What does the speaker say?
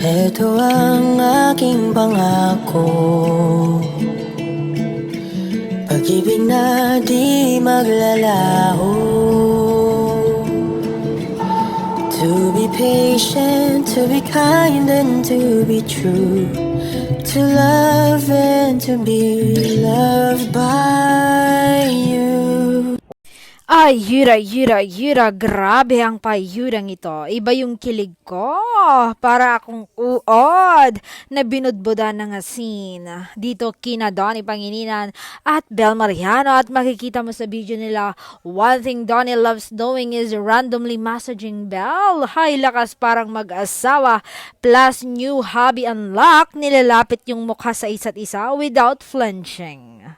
Ito ang aking pangako, pag-ibig na di maglalaho. To be patient, to be kind and to be true, to love and to be loved by you. Ay, Yura, grabe ang payurang ito. Iba yung kilig ko. Para akong uod na binudbudan ng asin. Dito kina Donnie Pangilinan at Bel Mariano, at makikita mo sa video nila, one thing Donnie loves doing is randomly massaging Bel. Hay, lakas parang mag-asawa. Plus new hobby unlock, nilalapit yung mukha sa isa't isa without flinching.